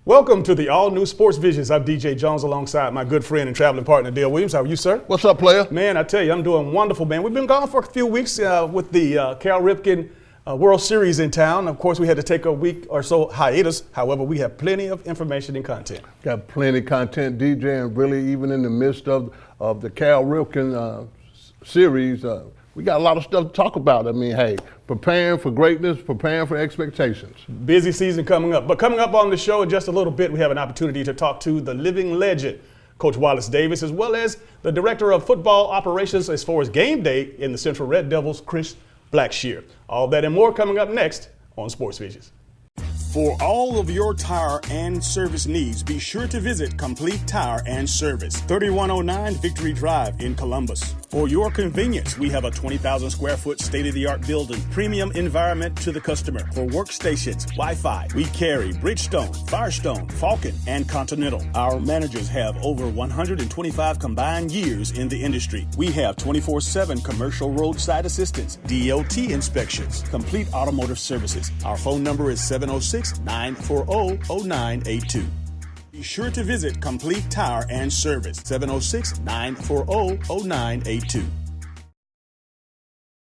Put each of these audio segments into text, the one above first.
Welcome to the all-new Sports Visions. I'm DJ Jones alongside my good friend and traveling partner, Dale Williams. How are you, sir? What's up, player? Man, I tell you, I'm doing wonderful, man. We've been gone for a few weeks with the Cal Ripken World Series in town. Of course, we had to take a week or so hiatus. However, we have plenty of information and content. Got plenty of content, DJ, and really even in the midst of the Cal Ripken series, we got a lot of stuff to talk about. I mean, hey, preparing for greatness, preparing for expectations. Busy season coming up. But coming up on the show in just a little bit, we have an opportunity to talk to the living legend, Coach Wallace Davis, as well as the Director of Football Operations as far as game day in the Central Red Devils, Chris Blackshear. All that and more coming up next on Sports Visions. For all of your tire and service needs, be sure to visit Complete Tire and Service, 3109 Victory Drive in Columbus. For your convenience, we have a 20,000 square foot state-of-the-art building, premium environment to the customer. For workstations, Wi-Fi, we carry Bridgestone, Firestone, Falcon, and Continental. Our managers have over 125 combined years in the industry. We have 24/7 commercial roadside assistance, DOT inspections, complete automotive services. Our phone number is 706-940-0982. Be sure to visit Complete Tire and Service, 706-940-0982.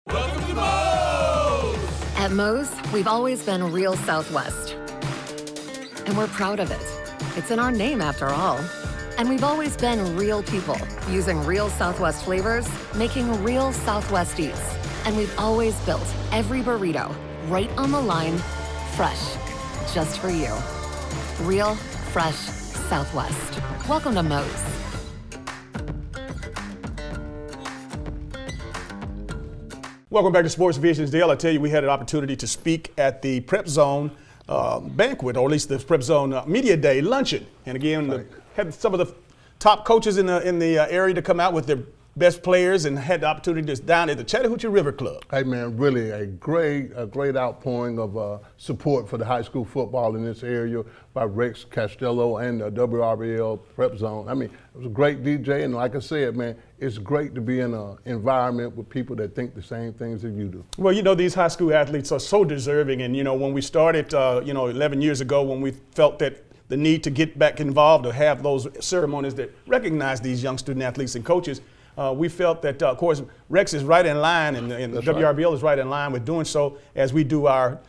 Welcome to Moe's! At Moe's, we've always been real Southwest. And we're proud of it. It's in our name after all. And we've always been real people, using real Southwest flavors, making real Southwest eats. And we've always built every burrito right on the line, fresh, just for you. Real, fresh Southwest. Welcome to Moe's. Welcome back to Sports Visions, Dale. I tell you, we had an opportunity to speak at the Prep Zone banquet, or at least the Prep Zone Media Day luncheon. And again, had some of the top coaches in the area to come out with their best players, and had the opportunity to down at the Chattahoochee River Club. Hey man, really a great outpouring of support for the high school football in this area by Rex Castello and the WRBL Prep Zone. I mean, it was a great DJ, and like I said, man, it's great to be in an environment with people that think the same things that you do. Well, you know, these high school athletes are so deserving, and you know, when we started, 11 years ago, when we felt that the need to get back involved or have those ceremonies that recognize these young student athletes and coaches, we felt that, of course, Rex is right in line, and the WRBL is right in line with doing so as we do our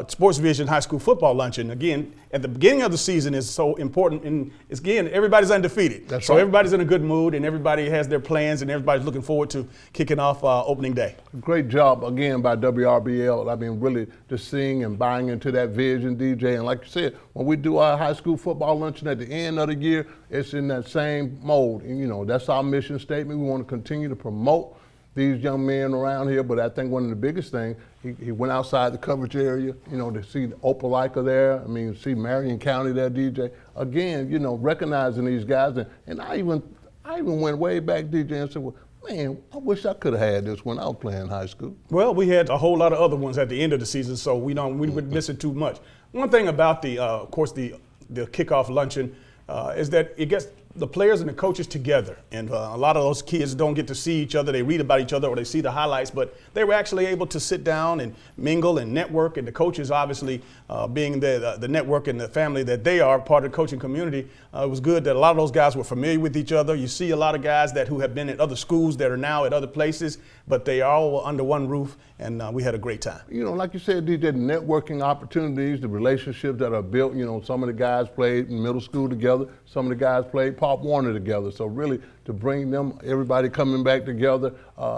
Sports Vision High School Football Luncheon. Again, at the beginning of the season is so important, and again, everybody's undefeated. That's so right. Everybody's in a good mood, and everybody has their plans, and everybody's looking forward to kicking off opening day. Great job, again, by WRBL. I mean, really just seeing and buying into that vision, DJ. And like you said, when we do our high school football luncheon at the end of the year, it's in that same mold. And, you know, that's our mission statement. We want to continue to promote these young men around here, but I think one of the biggest things, he went outside the coverage area, you know, to see Opelika there. I mean, see Marion County there, DJ. Again, you know, recognizing these guys, and I even went way back, DJ, and said, well, man, I wish I could have had this when I was playing high school. Well, we had a whole lot of other ones at the end of the season, so we would miss it too much. One thing about of course, the kickoff luncheon is that it gets the players and the coaches together, and a lot of those kids don't get to see each other. They read about each other or they see the highlights, but they were actually able to sit down and mingle and network, and the coaches obviously being the network and the family that they are, part of the coaching community, it was good that a lot of those guys were familiar with each other. You see a lot of guys who have been at other schools that are now at other places, but they all were under one roof, and we had a great time. You know, like you said, DJ, the networking opportunities, the relationships that are built, you know, some of the guys played in middle school together, some of the guys played Pop Warner together. So really to bring them, everybody coming back together,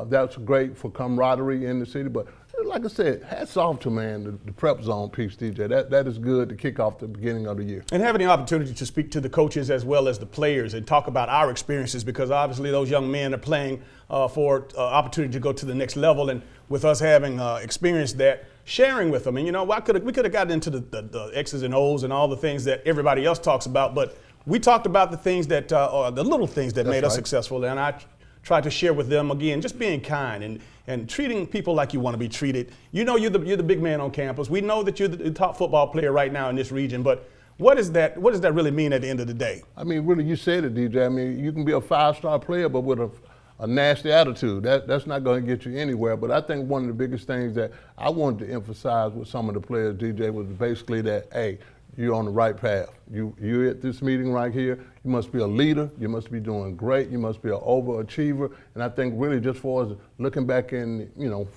that's great for camaraderie in the city. But like I said, hats off to, man, the Prep Zone piece, DJ. That is good to kick off the beginning of the year. And having the opportunity to speak to the coaches as well as the players and talk about our experiences, because obviously those young men are playing for opportunity to go to the next level, and with us having experienced that, sharing with them. And you know, we could have gotten into the X's and O's and all the things that everybody else talks about, but we talked about the things that are the little things that made us successful, and I tried to share with them, again, just being kind and treating people like you want to be treated. You know, you're the big man on campus. We know that you're the top football player right now in this region, but what does that really mean at the end of the day? I mean, really, you said it, DJ. I mean, you can be a five-star player, but with a nasty attitude. That's not going to get you anywhere. But I think one of the biggest things that I wanted to emphasize with some of the players, DJ, was basically that, hey, you're on the right path. You're at this meeting right here. You must be a leader. You must be doing great. You must be an overachiever. And I think really just for us looking back in,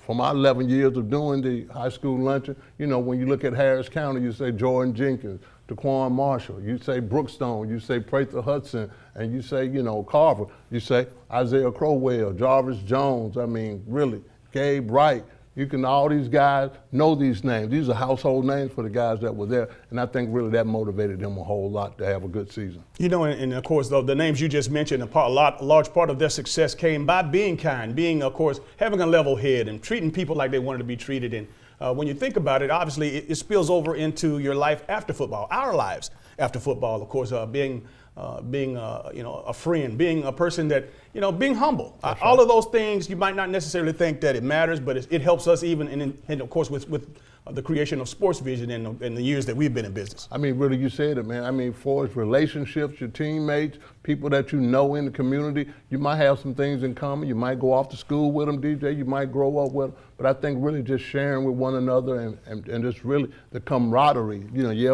from our 11 years of doing the high school luncheon, when you look at Harris County, you say Jordan Jenkins, Daquan Marshall, you say Brookstone, you say Prather Hudson, and you say, Carver, you say Isaiah Crowell, Jarvis Jones, really, Gabe Wright. All these guys know these names. These are household names for the guys that were there, and I think really that motivated them a whole lot to have a good season. And of course, the names you just mentioned, a large part of their success came by being kind, of course, having a level head and treating people like they wanted to be treated. And when you think about it, obviously it spills over into your life after football, our lives after football, of course, being a friend, being a person that, being humble. All of those things, you might not necessarily think that it matters, but it helps us even, and of course, with the creation of Sports Vision in the years that we've been in business. Really, you said it, man. For its relationships, your teammates, people that you know in the community, you might have some things in common. You might go off to school with them, DJ. You might grow up with them. But I think really just sharing with one another and just really the camaraderie.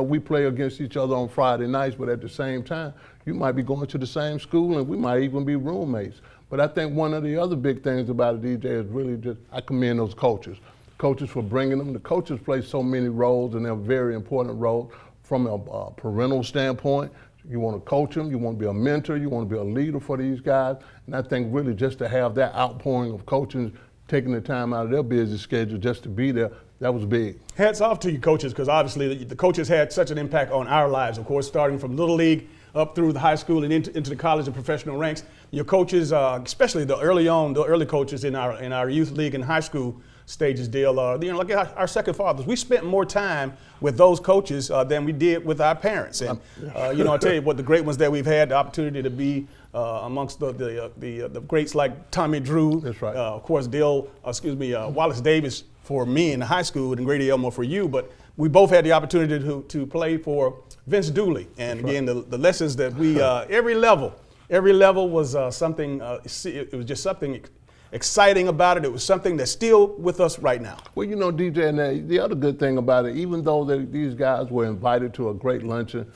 We play against each other on Friday nights, but at the same time, you might be going to the same school and we might even be roommates. But I think one of the other big things about it, DJ, is really just, I commend those coaches for bringing them. The coaches play so many roles, and they're very important roles from a parental standpoint. You want to coach them, you want to be a mentor, you want to be a leader for these guys. And I think really just to have that outpouring of coaching, taking the time out of their busy schedule just to be there, that was big. Hats off to you coaches, because obviously the coaches had such an impact on our lives, of course, starting from Little League up through the high school and into the college and professional ranks. Your coaches, especially the early coaches in our youth league and high school stages, Dale, like our second fathers. We spent more time with those coaches than we did with our parents. And, I tell you what, the great ones that we've had the opportunity to be amongst the greats like Tommy Drew. That's right. Of course, Wallace Davis for me in high school and Grady Elmore for you. But we both had the opportunity to play for Vince Dooley. And again, the lessons that we, every level was something, it was just something exciting about it. It was something that's still with us right now. Well, DJ, and the other good thing about it, even though these guys were invited to a great luncheon,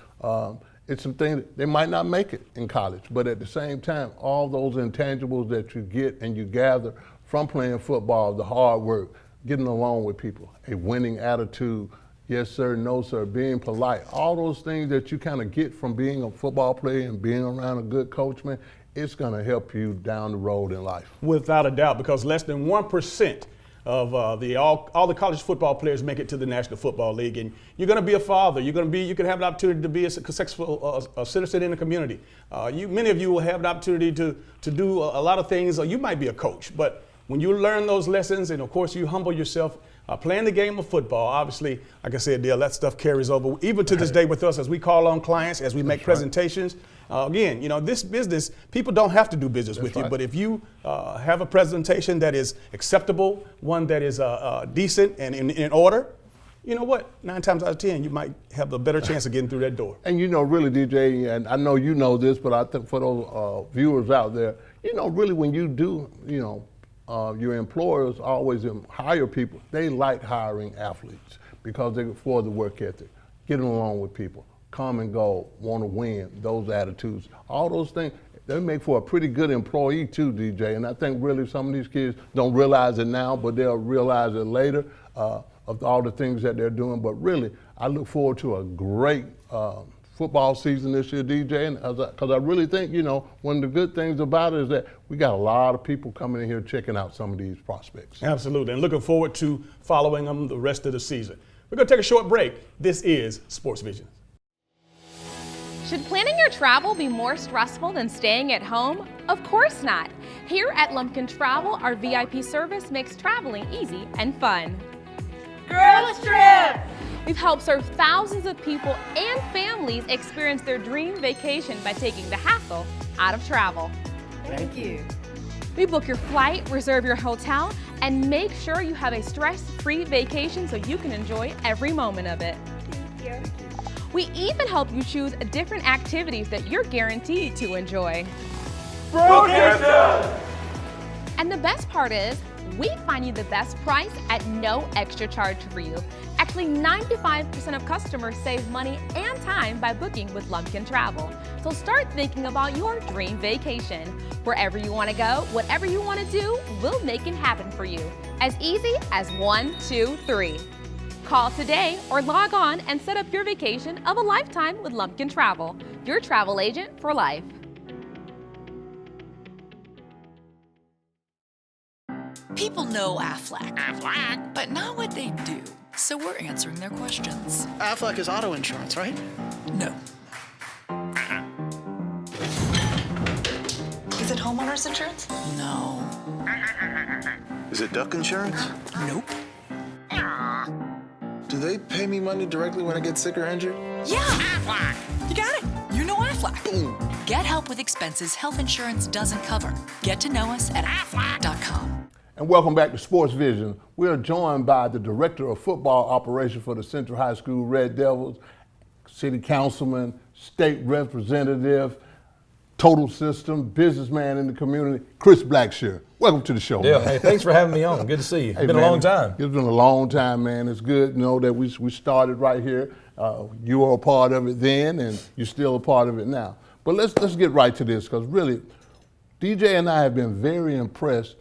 it's something they might not make it in college. But at the same time, all those intangibles that you get and you gather from playing football, the hard work, getting along with people, a winning attitude, yes sir, no sir, being polite, all those things that you kind of get from being a football player and being around a good coach, man, it's going to help you down the road in life. Without a doubt, because less than 1% of all the college football players make it to the National Football League. And you're going to be a father. You can have an opportunity to be a successful citizen in the community. Many of you will have an opportunity to do a lot of things. You might be a coach, but when you learn those lessons, and of course you humble yourself, playing the game of football, obviously, like I said, Dale, that stuff carries over even to this day with us as we call on clients, as we make presentations. Again, this business, people don't have to do business with you, but if you have a presentation that is acceptable, one that is decent and in order, you know what? 9 times out of 10, you might have a better chance of getting through that door. And really, DJ, and I know you know this, but I think for those viewers out there, really when you do, your employers always hire people. They like hiring athletes because they for the work ethic, getting along with people, common goal, want to win, those attitudes, all those things. They make for a pretty good employee too, DJ. And I think really some of these kids don't realize it now, but they'll realize it later of all the things that they're doing. But really, I look forward to a great football season this year, DJ, and because I really think, one of the good things about it is that we got a lot of people coming in here checking out some of these prospects. Absolutely, and looking forward to following them the rest of the season. We're going to take a short break. This is Sports Vision. Should planning your travel be more stressful than staying at home? Of course not. Here at Lumpkin Travel, our VIP service makes traveling easy and fun. Girls Trip! We've helped serve thousands of people and families experience their dream vacation by taking the hassle out of travel. Thank you. We book your flight, reserve your hotel, and make sure you have a stress-free vacation so you can enjoy every moment of it. Thank you. We even help you choose different activities that you're guaranteed to enjoy. Brookhampton! And the best part is, we find you the best price at no extra charge for you. Actually, 95% of customers save money and time by booking with Lumpkin Travel. So start thinking about your dream vacation. Wherever you want to go, whatever you want to do, we'll make it happen for you. As easy as 1, 2, 3. Call today or log on and set up your vacation of a lifetime with Lumpkin Travel, your travel agent for life. People know Aflac, but not what they do. So we're answering their questions. Aflac is auto insurance, right? No. Is it homeowner's insurance? No. Is it duck insurance? Nope. Do they pay me money directly when I get sick or injured? Yeah! Aflac! You got it! You know Aflac. Boom. Get help with expenses health insurance doesn't cover. Get to know us at aflac.com. And welcome back to Sports Vision. We are joined by the Director of Football Operations for the Central High School Red Devils, City Councilman, State Representative, Total System, businessman in the community, Chris Blackshear. Welcome to the show. Yeah, man. hey, thanks for having me on. Good to see you. It's been man, a long time. It's been a long time, man. It's good, that we started right here. You were a part of it then, and you're still a part of it now. But let's get right to this, because really, DJ and I have been very impressed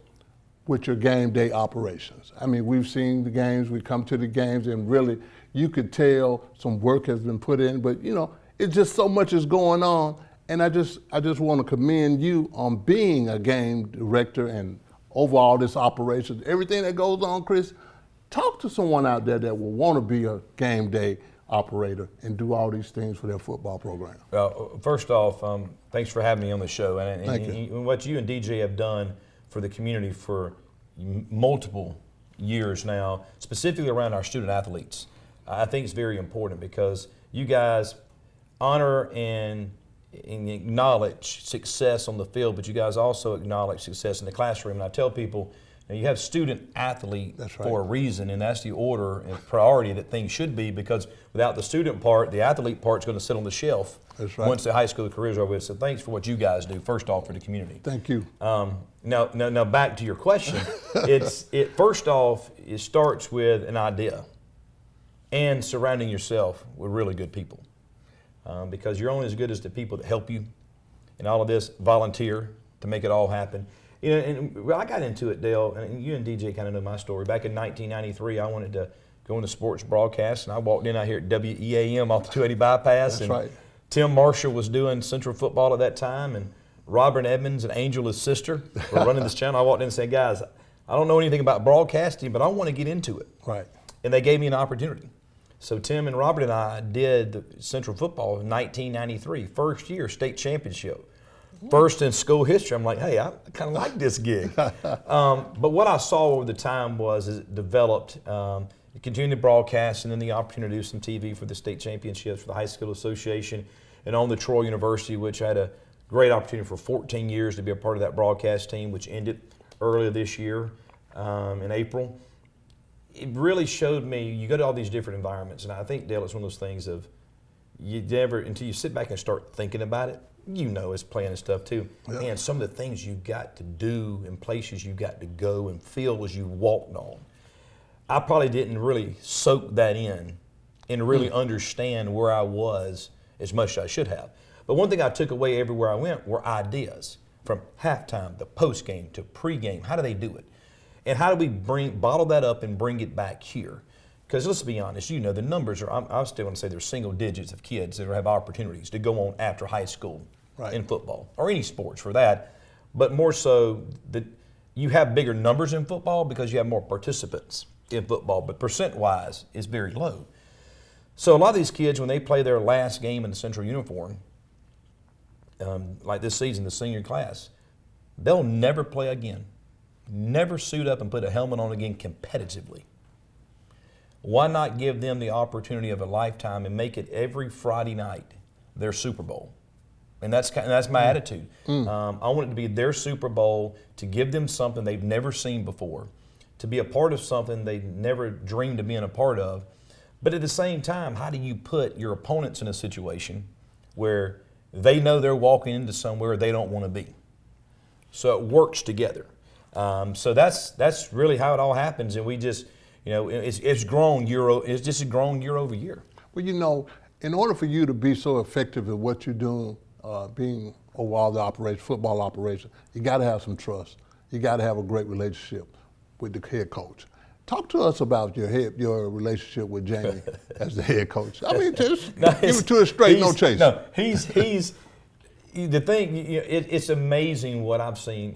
with your game day operations. I mean, we've seen the games, we come to the games, and really, you could tell some work has been put in, but it's just so much is going on, and I just want to commend you on being a game director and over all this operations, everything that goes on, Chris. Talk to someone out there that will want to be a game day operator and do all these things for their football program. Well, first off, thanks for having me on the show, and Thank you. what you and DJ have done for the community for multiple years now, specifically around our student athletes. I think it's very important because you guys honor and acknowledge success on the field, but you guys also acknowledge success in the classroom. And I tell people, you have student athlete for a reason, and that's the order and priority that things should be, because without the student part, the athlete part's going to sit on the shelf once the high school careers are over with. So thanks for what you guys do, first off, for the community. Thank you. Now back to your question. First off, it starts with an idea and surrounding yourself with really good people, because you're only as good as the people that help you. And all of this, volunteer to make it all happen. And I got into it, Dale, and you and DJ kind of know my story. Back in 1993, I wanted to go into sports broadcast, and I walked in out here at WEAM off the 280 bypass. That's right. Tim Marshall was doing Central football at that time, and Robert Edmonds and Angel, his sister, were running this channel. I walked in and said, guys, I don't know anything about broadcasting, but I want to get into it. Right. And they gave me an opportunity. So Tim and Robert and I did Central football in 1993, first year, state championship. First in school history. I'm like, hey, I kind of like this gig. But what I saw over the time was it developed, continued to broadcast, and then the opportunity to do some TV for the state championships for the High School Association, and on the Troy University, which I had a great opportunity for 14 years to be a part of that broadcast team, which ended earlier this year in April. It really showed me, you go to all these different environments, and I think, Dale, it's one of those things of you never, until you sit back and start thinking about it, it's playing and stuff too. Yeah. Man, some of the things you've got to do and places you've got to go and feel as you walked on. I probably didn't really soak that in and really understand where I was as much as I should have. But one thing I took away everywhere I went were ideas, from halftime to postgame to pregame. How do they do it? And how do we bottle that up and bring it back here? Because let's be honest, the numbers are, I still want to say there's single digits of kids that have opportunities to go on after high school in football, or any sports for that. But more so that you have bigger numbers in football because you have more participants in football, but percent-wise it's very low. So a lot of these kids, when they play their last game in the Central uniform, like this season, the senior class, they'll never play again, never suit up and put a helmet on again competitively. Why not give them the opportunity of a lifetime and make it every Friday night their Super Bowl? And that's my attitude. I want it to be their Super Bowl, to give them something they've never seen before, to be a part of something they never dreamed of being a part of. But at the same time, how do you put your opponents in a situation where they know they're walking into somewhere they don't want to be? So it works together. So that's really how it all happens. And we just, it's just grown year over year. Well, in order for you to be so effective at what you're doing, being overall the operation, football operation, you got to have some trust. You got to have a great relationship with the head coach. Talk to us about your relationship with Jamie as the head coach. I mean, just give it to us straight, no chase. No, he's the thing. It's amazing what I've seen,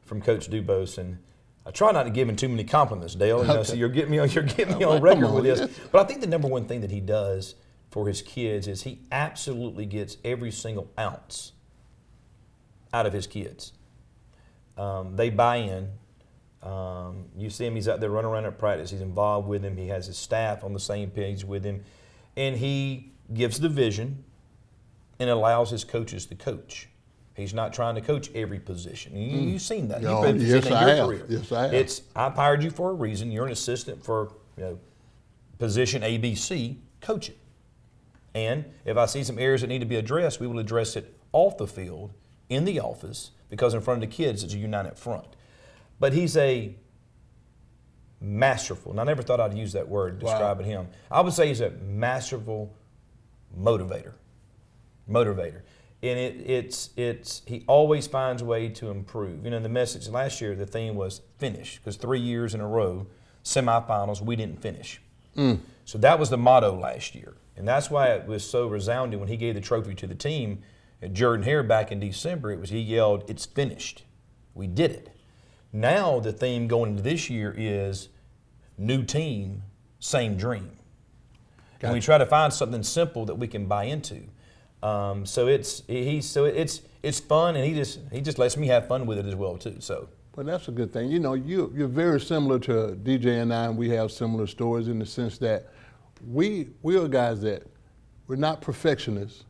from Coach Dubose, and I try not to give him too many compliments, Dale. Okay. So you're getting me on record with this. But I think the number one thing that he does for his kids is he absolutely gets every single ounce out of his kids. They buy in. You see him, he's out there running around at practice. He's involved with him. He has his staff on the same page with him. And he gives the vision and allows his coaches to coach. He's not trying to coach every position. You've seen that. No, You've yes, seen I it in your have. career. Yes, I have. I've hired you for a reason. You're an assistant for position ABC. Coach it. And if I see some areas that need to be addressed, we will address it off the field, in the office, because in front of the kids, it's a united front. But he's a masterful, and I never thought I'd use that word describing him. I would say he's a masterful motivator. And he always finds a way to improve. The message last year, the theme was finish, because 3 years in a row, semifinals, we didn't finish. So that was the motto last year. And that's why it was so resounding when he gave the trophy to the team at Jordan-Hare back in December. He yelled, "It's finished. We did it." Now the theme going into this year is new team, same dream. And we try to find something simple that we can buy into. So it's fun, and he just lets me have fun with it as well too. So. Well, that's a good thing. You're very similar to DJ and I, and we have similar stories in the sense that we are guys that we're not perfectionists,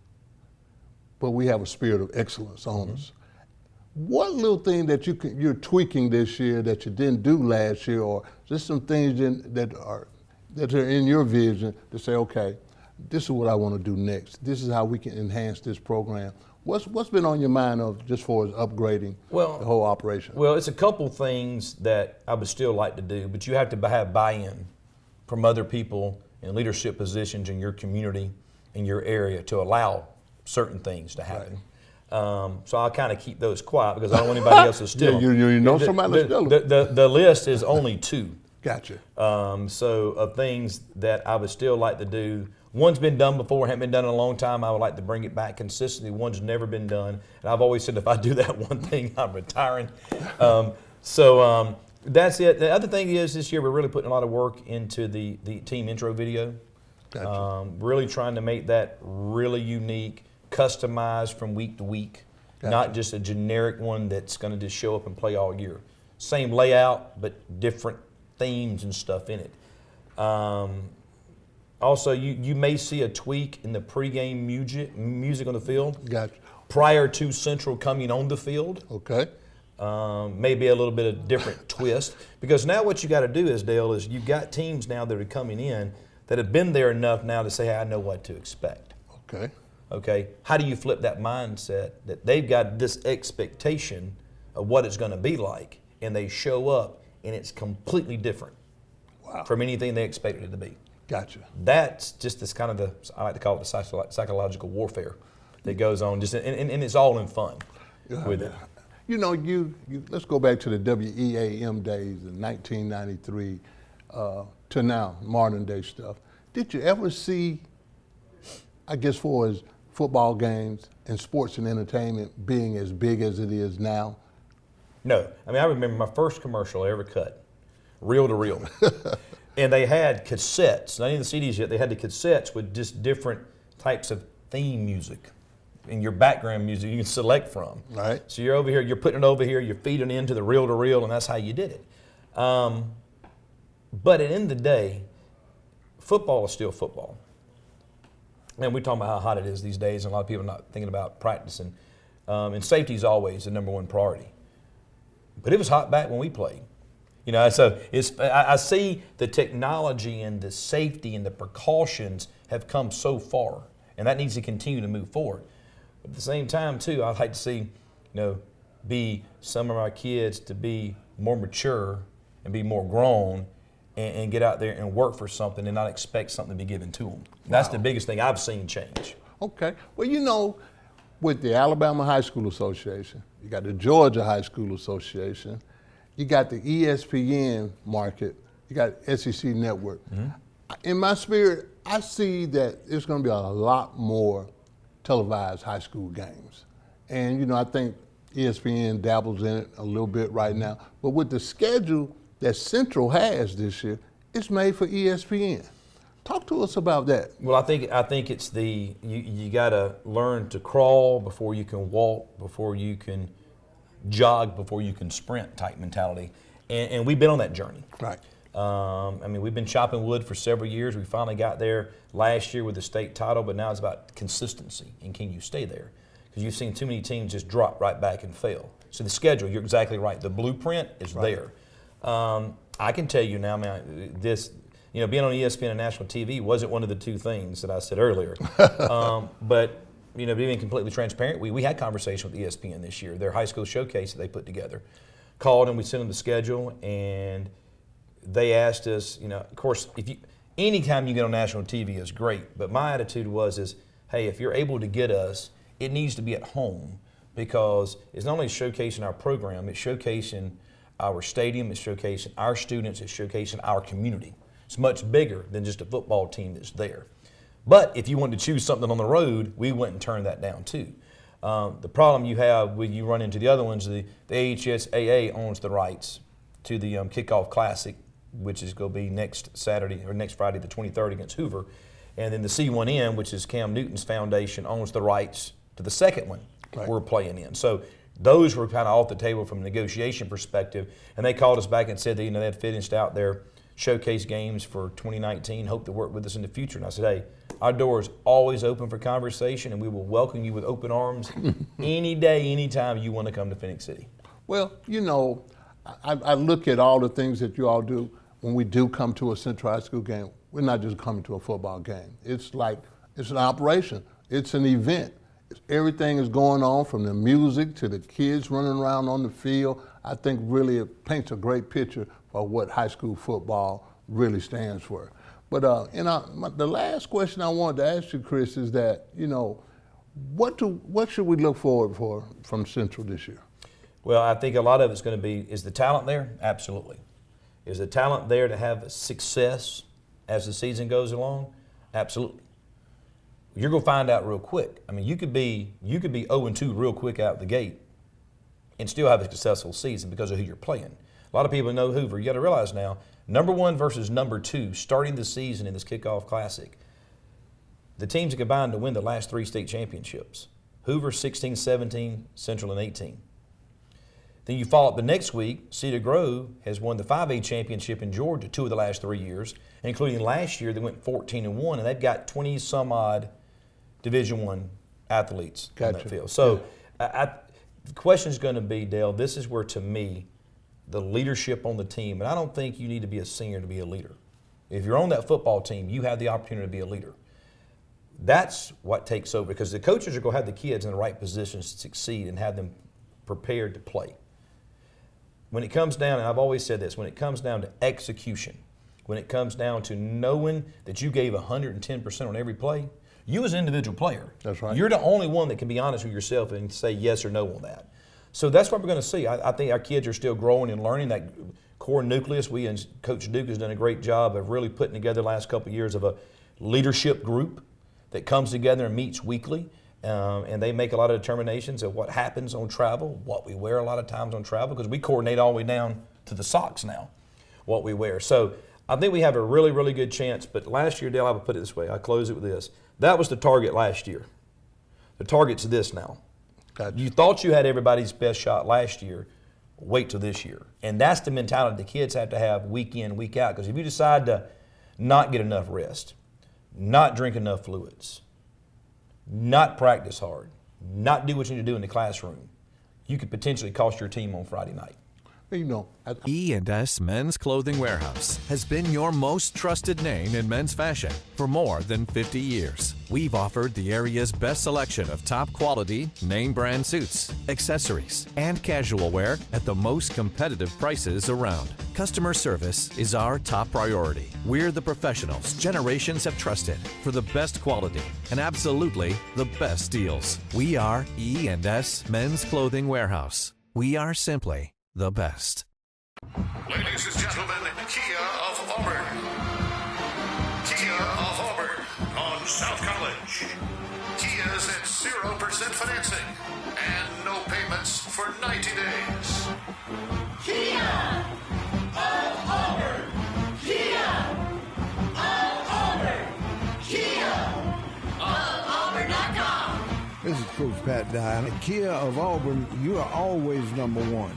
but we have a spirit of excellence on us. What little thing that you're tweaking this year that you didn't do last year, or just some things that are in your vision to say, okay, this is what I want to do next. This is how we can enhance this program. What's been on your mind of just for upgrading the whole operation? Well, it's a couple things that I would still like to do, but you have to have buy-in from other people in leadership positions in your community, in your area, to allow certain things to happen. Right. So I'll kind of keep those quiet because I don't want anybody else to steal them. You know somebody to steal them. The list is only 2. Gotcha. So of things that I would still like to do. One's been done before, hadn't been done in a long time. I would like to bring it back consistently. One's never been done. And I've always said if I do that one thing, I'm retiring. That's it. The other thing is this year we're really putting a lot of work into the team intro video. Gotcha. Really trying to make that really unique, customized from week to week. Gotcha. Not just a generic one that's going to just show up and play all year. Same layout, but different themes and stuff in it. Also, you may see a tweak in the pregame music on the field. Gotcha. Prior to Central coming on the field. Okay. Maybe a little bit of different twist. Because now what you got to do is, Dale, is you've got teams now that are coming in that have been there enough now to say, hey, I know what to expect. Okay. Okay. How do you flip that mindset that they've got this expectation of what it's going to be like, and they show up and it's completely different from anything they expected it to be. Gotcha. That's just this kind of I like to call it the psychological warfare that goes on, just and it's all in fun with it. Let's go back to the WEAM days in 1993 to now, modern day stuff. Did you ever see, I guess, for as football games and sports and entertainment being as big as it is now? No. I mean, I remember my first commercial I ever cut, reel to reel. And they had cassettes, not even the CDs yet, they had the cassettes with just different types of theme music and your background music you can select from. Right. So you're over here, you're putting it over here, you're feeding into the reel to reel, and that's how you did it. But at the end of the day, football is still football. And we're talking about how hot it is these days, and a lot of people are not thinking about practicing. And safety is always the number one priority. But it was hot back when we played. So I see the technology and the safety and the precautions have come so far, and that needs to continue to move forward. But at the same time, too, I'd like to see, be some of our kids to be more mature and be more grown and get out there and work for something and not expect something to be given to them. That's the biggest thing I've seen change. Okay. Well, you know, with the Alabama High School Association, you got the Georgia High School Association, you got the ESPN market, you got SEC Network. In my spirit, I see that it's going to be a lot more televised high school games. And, you know, I think ESPN dabbles in it a little bit right now. But with the schedule that Central has this year, it's made for ESPN. Talk to us about that. Well, I think it's you got to learn to crawl before you can walk, before you can jog, before you can sprint type mentality. And we've been on that journey. Right. I mean, we've been chopping wood for several years. We finally got there last year with the state title, but now it's about consistency and can you stay there? Because you've seen too many teams just drop right back and fail. So the schedule, you're exactly right. The blueprint is there. I can tell you now, man, this, you know, being on ESPN and national TV wasn't one of the two things that I said earlier. But, you know, being completely transparent, we had conversation with ESPN this year. Their high school showcase that they put together. Called and we sent them the schedule, and they asked us, you know, of course, anytime you get on national TV is great, but my attitude is, hey, if you're able to get us, it needs to be at home, because it's not only showcasing our program, it's showcasing our stadium, it's showcasing our students, it's showcasing our community. It's much bigger than just a football team that's there. But if you wanted to choose something on the road, we went and turned that down too. The problem you have when you run into the other ones, the AHSAA owns the rights to the Kickoff Classic, which is going to be next Saturday or next Friday the 23rd against Hoover. And then the C1N, which is Cam Newton's foundation, owns the rights to the second one we're playing in. So those were kind of off the table from a negotiation perspective. And they called us back and said that, you know, they had finished out their showcase games for 2019, hope to work with us in the future. And I said, hey, our door is always open for conversation, and we will welcome you with open arms any day, anytime you want to come to Phoenix City. Well, you know, I look at all the things that you all do. When we do come to a Central High School game, we're not just coming to a football game. It's like, it's an operation. It's an event. Everything is going on, from the music to the kids running around on the field. I think really it paints a great picture for what high school football really stands for. But the last question I wanted to ask you, Chris, is that, you know, what should we look forward for from Central this year? Well, I think a lot of it's going to be, is the talent there? Absolutely. Is the talent there to have success as the season goes along? Absolutely. You're going to find out real quick. I mean, you could be 0-2 real quick out the gate and still have a successful season because of who you're playing. A lot of people know Hoover. You got to realize now, number 1 versus number 2 starting the season in this Kickoff Classic. The teams that combined to win the last 3 state championships. Hoover 16, 17, Central and 18. Then you follow up the next week, Cedar Grove has won the 5A championship in Georgia 2 of the last 3 years, including last year they went 14-1, and they've got 20 some odd Division I athletes on that field. So the question is going to be, Dale, this is where, to me, the leadership on the team, and I don't think you need to be a senior to be a leader. If you're on that football team, you have the opportunity to be a leader. That's what takes over, because the coaches are going to have the kids in the right positions to succeed and have them prepared to play. When it comes down, and I've always said this, when it comes down to execution, when it comes down to knowing that you gave 110% on every play, you as an individual player, that's right, you're the only one that can be honest with yourself and say yes or no on that. So that's what we're going to see. I think our kids are still growing and learning. That core nucleus, we and Coach Duke has done a great job of really putting together the last couple of years of a leadership group that comes together and meets weekly. And they make a lot of determinations of what happens on travel, what we wear a lot of times on travel, because we coordinate all the way down to the socks now, what we wear. So I think we have a really, really good chance. But last year, Dale, I would put it this way. I close it with this. That was the target last year. The target's this now. Gotcha. You thought you had everybody's best shot last year. Wait till this year. And that's the mentality the kids have to have week in, week out. Because if you decide to not get enough rest, not drink enough fluids, not practice hard, not do what you need to do in the classroom, you could potentially cost your team on Friday night. You know, E&S Men's Clothing Warehouse has been your most trusted name in men's fashion for more than 50 years. We've offered the area's best selection of top quality, name brand suits, accessories, and casual wear at the most competitive prices around. Customer service is our top priority. We're the professionals generations have trusted for the best quality and absolutely the best deals. We are E&S Men's Clothing Warehouse. We are simply the best. Ladies and gentlemen, Kia of Auburn. Kia of Auburn on South College. Kia's at 0% financing and no payments for 90 days. Kia of Auburn. Kia of Auburn. Kia of Auburn.com. This is Coach Pat Dye. At Kia of Auburn, you are always number one.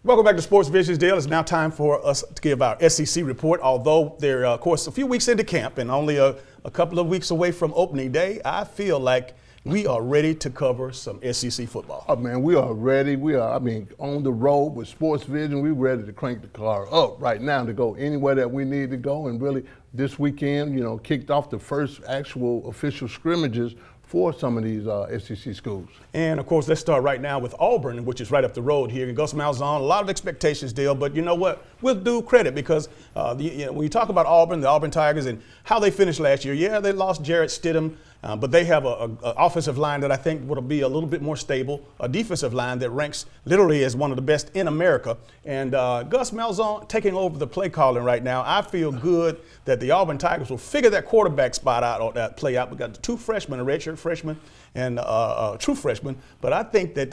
Welcome back to Sports Visions, Dale. It's now time for us to give our SEC report. Although they're, of course, a few weeks into camp and only a couple of weeks away from opening day, I feel like we are ready to cover some SEC football. Oh, man, we are ready. We are, on the road with Sports Vision. We're ready to crank the car up right now to go anywhere that we need to go. And really, this weekend, kicked off the first actual official scrimmages for some of these SEC schools. And, of course, let's start right now with Auburn, which is right up the road here. Gus Malzahn, a lot of expectations, Dale, but you know what? We'll do credit because when you talk about Auburn, the Auburn Tigers, and how they finished last year, yeah, they lost Jarrett Stidham, but they have an offensive line that I think will be a little bit more stable, a defensive line that ranks literally as one of the best in America. And Gus Malzahn taking over the play calling right now, I feel good that the Auburn Tigers will figure that quarterback spot out or that play out. We got two freshmen, a redshirt freshman and a true freshman. But I think that,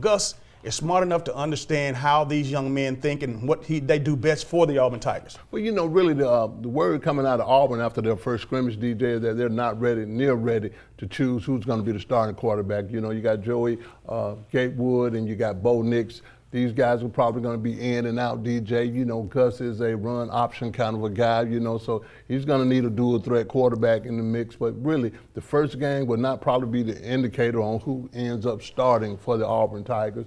Gus is smart enough to understand how these young men think and what they do best for the Auburn Tigers. Well, really the word coming out of Auburn after their first scrimmage, DJ, is that they're not near ready to choose who's going to be the starting quarterback. You got Joey Gatewood and you got Bo Nix. These guys are probably going to be in and out, DJ. Gus is a run option kind of a guy, so he's going to need a dual threat quarterback in the mix. But really, the first game will not probably be the indicator on who ends up starting for the Auburn Tigers.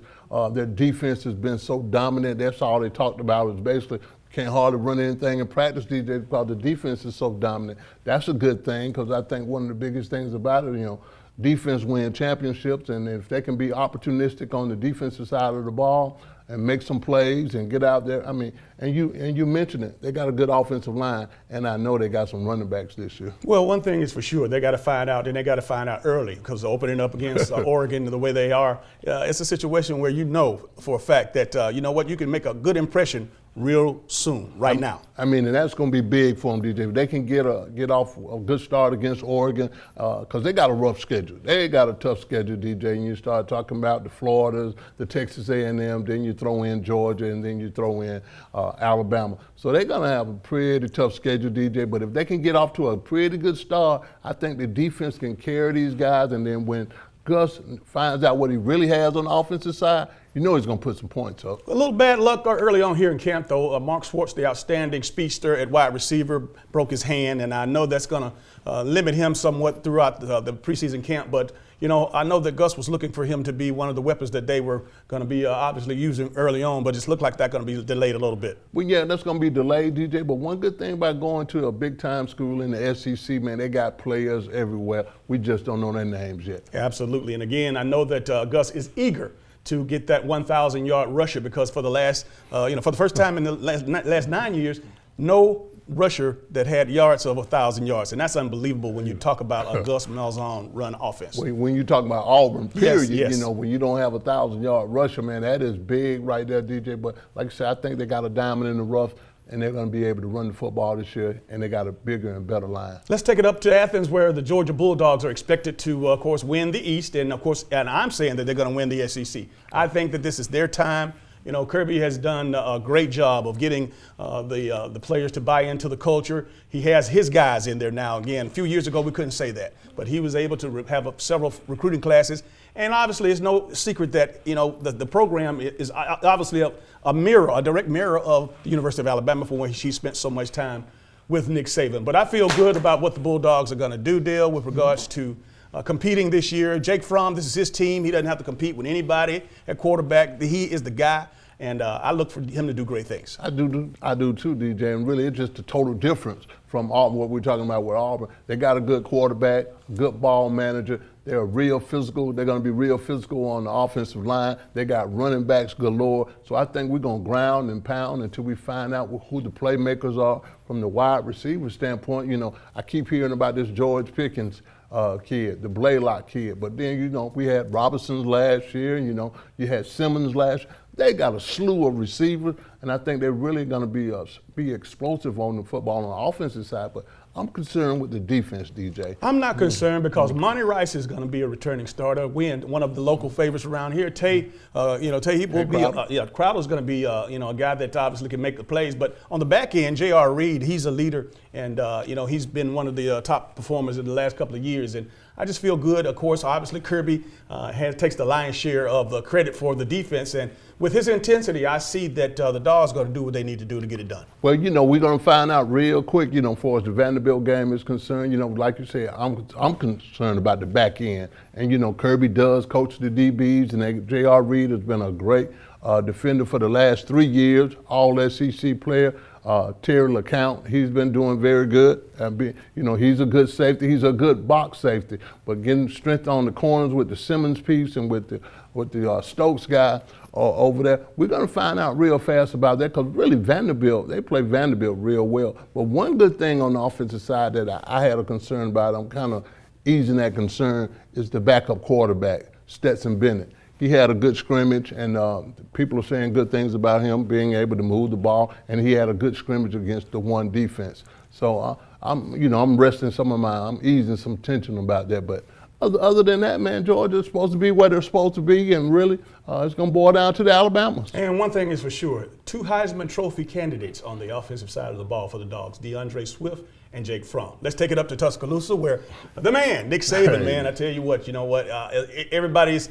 Their defense has been so dominant. That's all they talked about was basically can't hardly run anything in practice, DJ, because the defense is so dominant. That's a good thing because I think one of the biggest things about it, defense win championships, and if they can be opportunistic on the defensive side of the ball and make some plays and get out there, and you mentioned it, they got a good offensive line, and I know they got some running backs this year. Well, one thing is for sure, they got to find out, and they got to find out early because opening up against Oregon the way they are, it's a situation where for a fact that, you can make a good impression real soon, right now. And that's going to be big for them, DJ. If they can get off a good start against Oregon, because they got a rough schedule. They got a tough schedule, DJ, and you start talking about the Floridas, the Texas A&M, then you throw in Georgia, and then you throw in Alabama. So they're going to have a pretty tough schedule, DJ, but if they can get off to a pretty good start, I think the defense can carry these guys, and then when Gus finds out what he really has on the offensive side, he's going to put some points up. A little bad luck early on here in camp, though. Mark Schwartz, the outstanding speedster at wide receiver, broke his hand, and I know that's going to limit him somewhat throughout the preseason camp. But, I know that Gus was looking for him to be one of the weapons that they were going to be obviously using early on, but it's looked like that's going to be delayed a little bit. Well, yeah, that's going to be delayed, DJ. But one good thing about going to a big-time school in the SEC, man, they got players everywhere. We just don't know their names yet. Absolutely. And, again, I know that Gus is eager to get that 1,000-yard rusher because for the last, for the first time in the last 9 years, no rusher that had yards of 1,000 yards. And that's unbelievable when you talk about a Gus Malzahn run offense. When you talk about Auburn, period, yes. When you don't have a 1,000-yard rusher, man, that is big right there, DJ. But like I said, I think they got a diamond in the rough, and they're going to be able to run the football this year, and they got a bigger and better line. Let's take it up to Athens, where the Georgia Bulldogs are expected to, of course, win the East, and I'm saying that they're going to win the SEC. I think that this is their time. Kirby has done a great job of getting the players to buy into the culture. He has his guys in there now. Again, a few years ago we couldn't say that, but he was able to have several recruiting classes. And obviously, it's no secret that the program is obviously a direct mirror of the University of Alabama, for where she spent so much time with Nick Saban. But I feel good about what the Bulldogs are going to do, Dale, with regards to competing this year. Jake Fromm, this is his team. He doesn't have to compete with anybody at quarterback. He is the guy, and I look for him to do great things. I do too, DJ, and really it's just a total difference from what we're talking about with Auburn. They got a good quarterback, good ball manager. They're real physical. They're going to be real physical on the offensive line. They got running backs galore. So I think we're going to ground and pound until we find out who the playmakers are from the wide receiver standpoint. You know, I keep hearing about this George Pickens kid, the Blaylock kid. But then, you know, we had Robinson's last year, and, you know, you had Simmons last year. They got a slew of receivers, and I think they're really going to be explosive on the football on the offensive side. But I'm concerned with the defense, DJ. I'm not concerned because Monty Rice is going to be a returning starter. One of the local favorites around here. Tay, he will be. Crowder's going to be, a guy that obviously can make the plays. But on the back end, J.R. Reed, he's a leader, and he's been one of the top performers in the last couple of years. And I just feel good. Of course, obviously Kirby takes the lion's share of the credit for the defense, and with his intensity, I see that the Dogs are going to do what they need to do to get it done. Well, we're going to find out real quick, as far as the Vanderbilt game is concerned. Like you said, I'm concerned about the back end. And, Kirby does coach the DBs, and J.R. Reed has been a great defender for the last 3 years, all SEC player. Terry LeCount, he's been doing very good. He's a good safety. He's a good box safety. But getting strength on the corners with the Simmons piece and with the Stokes guy over there, we're going to find out real fast about that because really they play Vanderbilt real well. But one good thing on the offensive side that I had a concern about, I'm kind of easing that concern, is the backup quarterback, Stetson Bennett. He had a good scrimmage, and people are saying good things about him being able to move the ball, and he had a good scrimmage against the one defense. So I'm easing some tension about that. But other than that, man, Georgia's supposed to be where they're supposed to be, and really it's going to boil down to the Alabamas. And one thing is for sure, 2 Heisman Trophy candidates on the offensive side of the ball for the Dogs, DeAndre Swift and Jake Fromm. Let's take it up to Tuscaloosa where the man, Nick Saban, man, I tell you what, everybody's,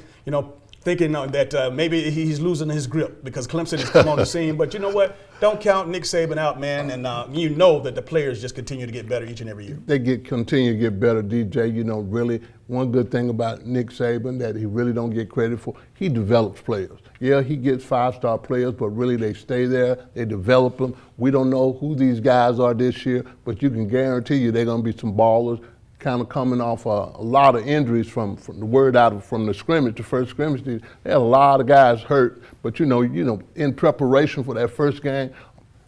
thinking that maybe he's losing his grip because Clemson has come on the scene. But you know what? Don't count Nick Saban out, man. And that the players just continue to get better each and every year. They continue to get better, DJ. Really, one good thing about Nick Saban that he really don't get credit for, he develops players. Yeah, he gets 5-star players, but really they stay there. They develop them. We don't know who these guys are this year, but you can guarantee you they're going to be some ballers. Kind of coming off a lot of injuries from the word out from the first scrimmage. They had a lot of guys hurt, but in preparation for that first game,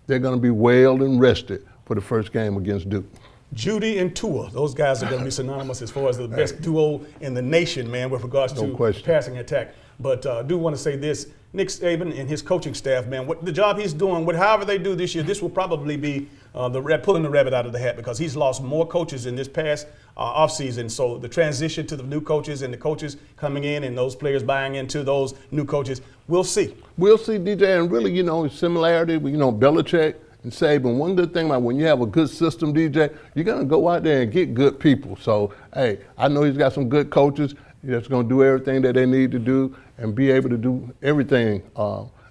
they're going to be wailed and rested for the first game against Duke. Judy and Tua, those guys are going to be synonymous as far as the best duo in the nation, man, with regards to passing attack. But I do want to say this, Nick Saban and his coaching staff, man, the job he's doing, however they do this year, this will probably be pulling the rabbit out of the hat because he's lost more coaches in this past offseason. So the transition to the new coaches and the coaches coming in and those players buying into those new coaches, we'll see. We'll see, DJ, and really, similarity with, Belichick and Saban. One good thing about when you have a good system, DJ, you're going to go out there and get good people. So, hey, I know he's got some good coaches that's going to do everything that they need to do and be able to do everything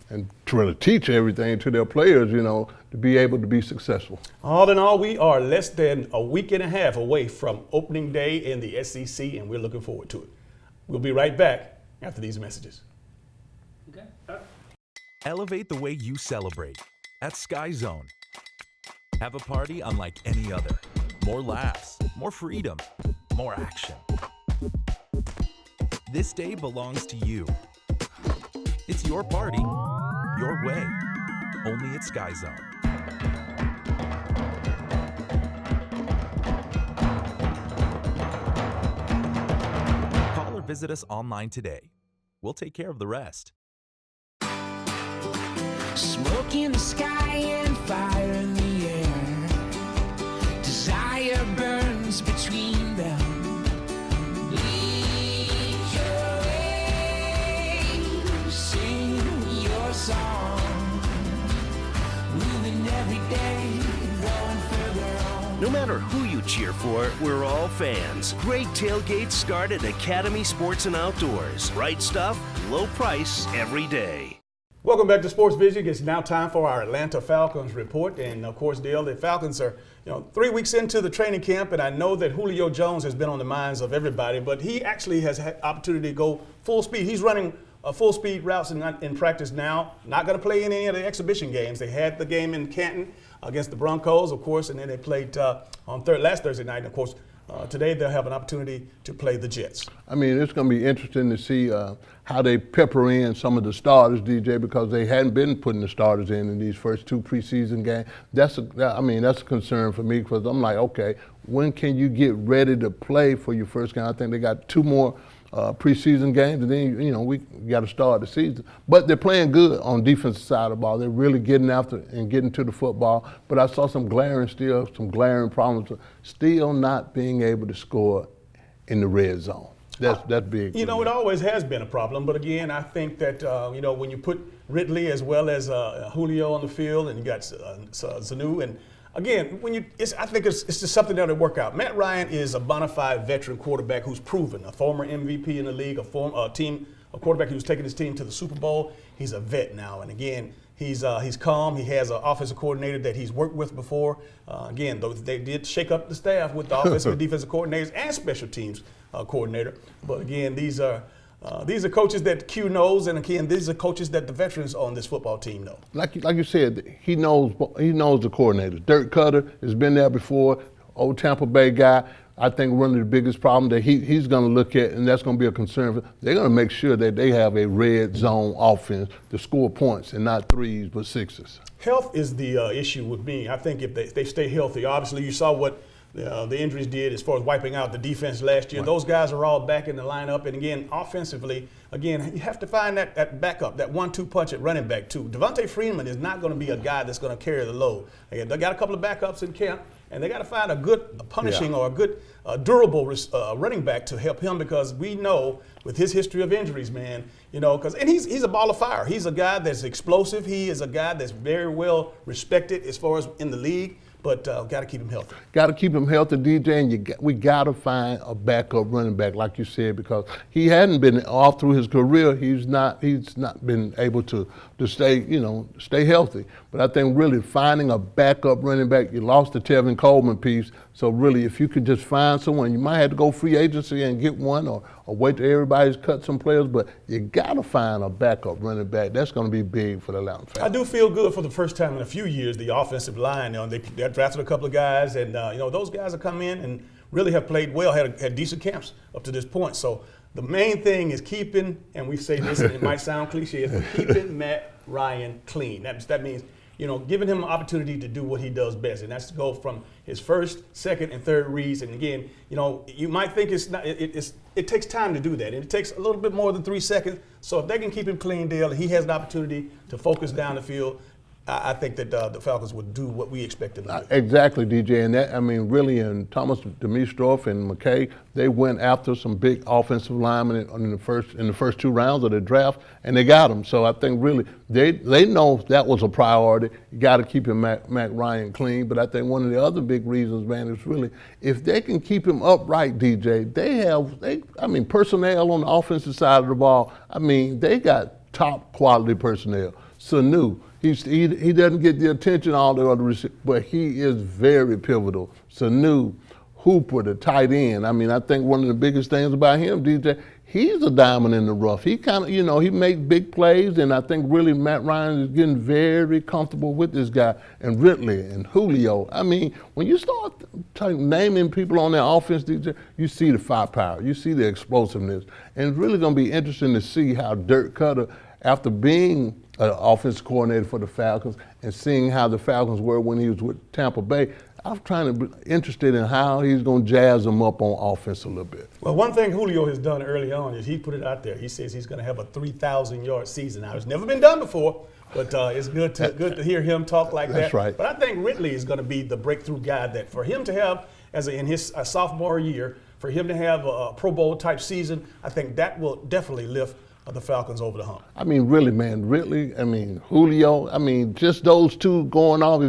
and try to teach everything to their players, to be able to be successful. All in all, we are less than a week and a half away from opening day in the SEC, and we're looking forward to it. We'll be right back after these messages. Okay. Elevate the way you celebrate at Sky Zone. Have a party unlike any other. More laughs, more freedom, more action. This day belongs to you. It's your party, your way, only at Sky Zone. Call or visit us online today. We'll take care of the rest. Smoke in the sky and fire in the air. Desire burns between them. Lead your way, sing your song. Moving every day, going further on. No matter who you cheer for, we're all fans. Great tailgates start at Academy Sports and Outdoors. Right stuff, low price every day. Welcome back to Sports Vision. It's now time for our Atlanta Falcons report. And of course, Dale, the Falcons are 3 weeks into the training camp, and I know that Julio Jones has been on the minds of everybody, but he actually has had opportunity to go full speed. He's running full speed routes in practice now. Not going to play in any of the exhibition games. They had the game in Canton against the Broncos, of course, and then they played on last Thursday night. And of course, today they'll have an opportunity to play the Jets. I mean, it's going to be interesting to see how they pepper in some of the starters, DJ, because they hadn't been putting the starters in these first 2 preseason games. That's a concern for me, because I'm like, okay, when can you get ready to play for your first game? I think they got 2 more preseason games, and then we got to start the season. But they're playing good on defensive side of the ball. They're really getting after and getting to the football. But I saw some glaring problems, still not being able to score in the red zone. That's big. It always has been a problem. But again, I think that when you put Ridley as well as Julio on the field, and you got Sanu, and again, I think it's just something that'll work out. Matt Ryan is a bona fide veteran quarterback who's proven, a former MVP in the league, a quarterback who's taken his team to the Super Bowl. He's a vet now, and again, he's calm. He has an offensive coordinator that he's worked with before. Again, though they did shake up the staff with the offensive and defensive coordinators and special teams coordinator. But again, these are coaches that Q knows, and again, these are coaches that the veterans on this football team know. Like you said, he knows the coordinators. Dirk Cutter has been there before, old Tampa Bay guy. I think one of the biggest problems that he's going to look at, and that's going to be a concern, they're going to make sure that they have a red zone offense to score points, and not 3s but 6s. Health is the issue with me. I think if they stay healthy, obviously you saw what the injuries did as far as wiping out the defense last year. Right. Those guys are all back in the lineup. And again, offensively, you have to find that backup, that 1-2 punch at running back too. Devontae Freeman is not going to be a guy that's going to carry the load. Again, they got a couple of backups in camp, and they got to find a good punishing or a good durable running back to help him, because we know with his history of injuries, man, and he's a ball of fire. He's a guy that's explosive. He is a guy that's very well respected as far as in the league. But got to keep him healthy. Got to keep him healthy, DJ, and we got to find a backup running back, like you said, because he hadn't been all through his career. He's not been able to stay healthy. But I think really finding a backup running back, you lost the Tevin Coleman piece. So really, if you could just find someone, you might have to go free agency and get one, or wait till everybody's cut some players. But you got to find a backup running back. That's going to be big for the Atlanta Falcons. I do feel good for the first time in a few years, the offensive line. They drafted a couple of guys, and those guys have come in and really have played well, had decent camps up to this point. So the main thing is keeping, and we say this, and it might sound cliche, but keeping Matt Ryan clean. That means giving him an opportunity to do what he does best, and that's to go from his first, second, and third reads. And again, you might think it takes time to do that, and it takes a little bit more than 3 seconds. So if they can keep him clean, Dale, and he has an opportunity to focus down the field, I think that the Falcons would do what we expect them to do. Exactly, DJ. And really, and Thomas Dimitroff and McKay, they went after some big offensive linemen in the first 2 rounds of the draft, and they got them. So I think really they know that was a priority. You got to keep Matt Ryan clean. But I think one of the other big reasons, man, is really if they can keep him upright, DJ, they have personnel on the offensive side of the ball. They got top quality personnel. Sanu. He doesn't get the attention all the other receivers, but he is very pivotal. Sanu, Hooper, the tight end. I think one of the biggest things about him, DJ, he's a diamond in the rough. He kind of, he makes big plays, and I think really Matt Ryan is getting very comfortable with this guy. And Ridley and Julio. When you start naming people on their offense, DJ, you see the firepower, you see the explosiveness. And it's really going to be interesting to see how Dirk Cutter, after being an offensive coordinator for the Falcons and seeing how the Falcons were when he was with Tampa Bay, I'm trying to be interested in how he's going to jazz them up on offense a little bit. Well, one thing Julio has done early on is he put it out there. He says he's going to have a 3,000-yard season. Now, it's never been done before, but it's good to hear him talk like that. That's right. But I think Ridley is going to be the breakthrough guy that for him to have, in his sophomore year, for him to have a Pro Bowl type season, I think that will definitely lift the Falcons over the hump. Really, man, Ridley, Julio, just those two going off,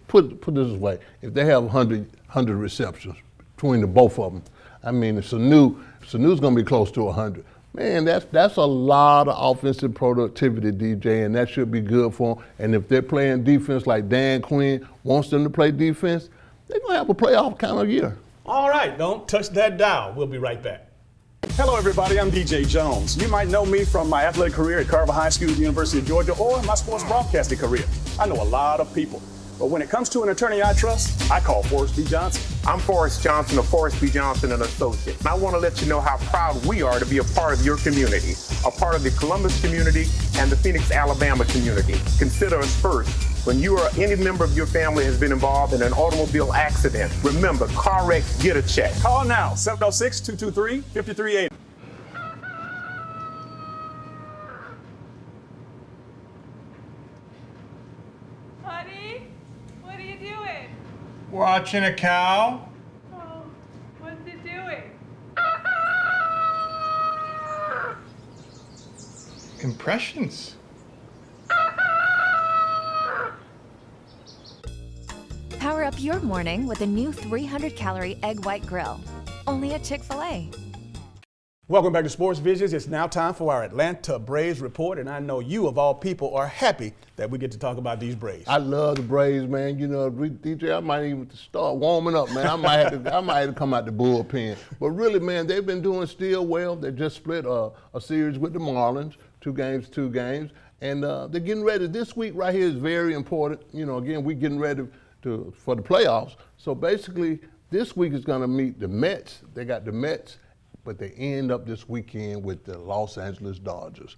put it this way, if they have 100 receptions between the both of them, Sanu's going to be close to 100. Man, that's a lot of offensive productivity, DJ, and that should be good for them. And if they're playing defense like Dan Quinn wants them to play defense, they're going to have a playoff kind of year. All right, don't touch that dial. We'll be right back. Hello, everybody. I'm DJ Jones. You might know me from my athletic career at Carver High School, University of Georgia, or my sports broadcasting career. I know a lot of people. But when it comes to an attorney I trust, I call Forrest B. Johnson. I'm Forrest Johnson of Forrest B. Johnson & Associates. And I want to let you know how proud we are to be a part of your community, a part of the Columbus community and the Phoenix, Alabama community. Consider us first. When you or any member of your family has been involved in an automobile accident, remember, car wreck, get a check. Call now, 706-223-5380. Honey, what are you doing? Watching a cow. Oh, what's it doing? Impressions. Power up your morning with a new 300-calorie egg white grill. Only at Chick-fil-A. Welcome back to Sports Visions. It's now time for our Atlanta Braves report, and I know you, of all people, are happy that we get to talk about these Braves. I love the Braves, man. You know, DJ, I might even start warming up, man. I might have to come out the bullpen. But really, man, they've been doing still well. They just split a series with the Marlins, 2 games. And they're getting ready. This week right here is very important. You know, again, we're getting ready for the playoffs. So basically, this week is going to meet the Mets. They got the Mets, but they end up this weekend with the Los Angeles Dodgers.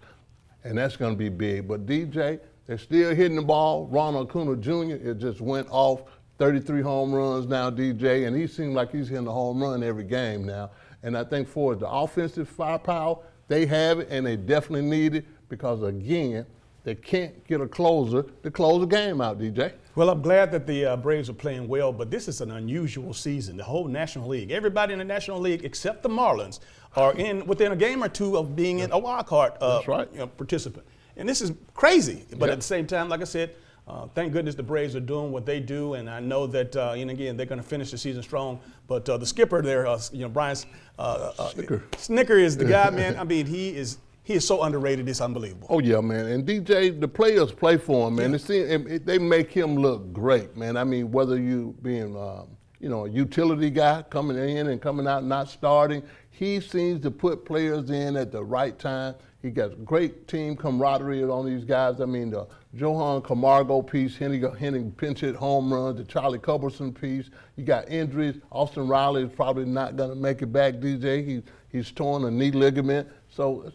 And that's going to be big. But DJ, they're still hitting the ball. Ronald Acuna Jr., it just went off 33 home runs now, DJ, and he seems like he's hitting a home run every game now. And I think for the offensive firepower, they have it, and they definitely need it because, again, they can't get a closer to close the game out, DJ. Well, I'm glad that the Braves are playing well, but this is an unusual season. The whole National League, everybody in the National League except the Marlins are within a game or two of being in a wild card participant. And this is crazy. But at the same time, like I said, thank goodness the Braves are doing what they do, and I know that, and again, they're going to finish the season strong. But the skipper there, Brian Snitker is the guy, man. I mean, he is so underrated, it's unbelievable. Oh, yeah, man. And DJ, the players play for him, man. They make him look great, man. I mean, whether you being, a utility guy coming in and coming out not starting, he seems to put players in at the right time. He got great team camaraderie on these guys. I mean, the Johan Camargo piece, hitting pinch hit home runs, the Charlie Culberson piece. You got injuries. Austin Riley is probably not going to make it back, DJ. He's torn a knee ligament. So,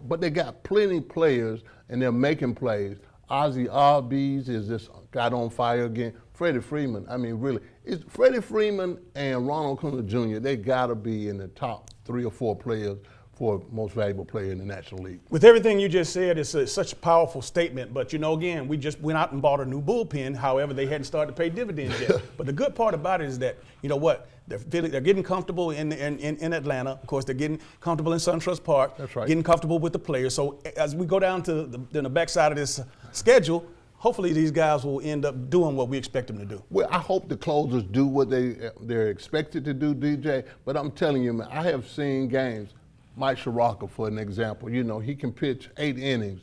but they got plenty of players, and they're making plays. Ozzie Albies is just got on fire again. Freddie Freeman, I mean, really. It's Freddie Freeman and Ronald Acuna Jr., they got to be in the top 3 or 4 players for most valuable player in the National League. With everything you just said, it's such a powerful statement. But, again, we just went out and bought a new bullpen. However, they hadn't started to pay dividends yet. But the good part about it is that, they're getting comfortable in Atlanta. Of course, they're getting comfortable in SunTrust Park. That's right. Getting comfortable with the players. So as we go down to the backside of this schedule, hopefully these guys will end up doing what we expect them to do. Well, I hope the closers do what they're expected to do, DJ. But I'm telling you, man, I have seen games. Mike Soroka, for an example, he can pitch 8 innings,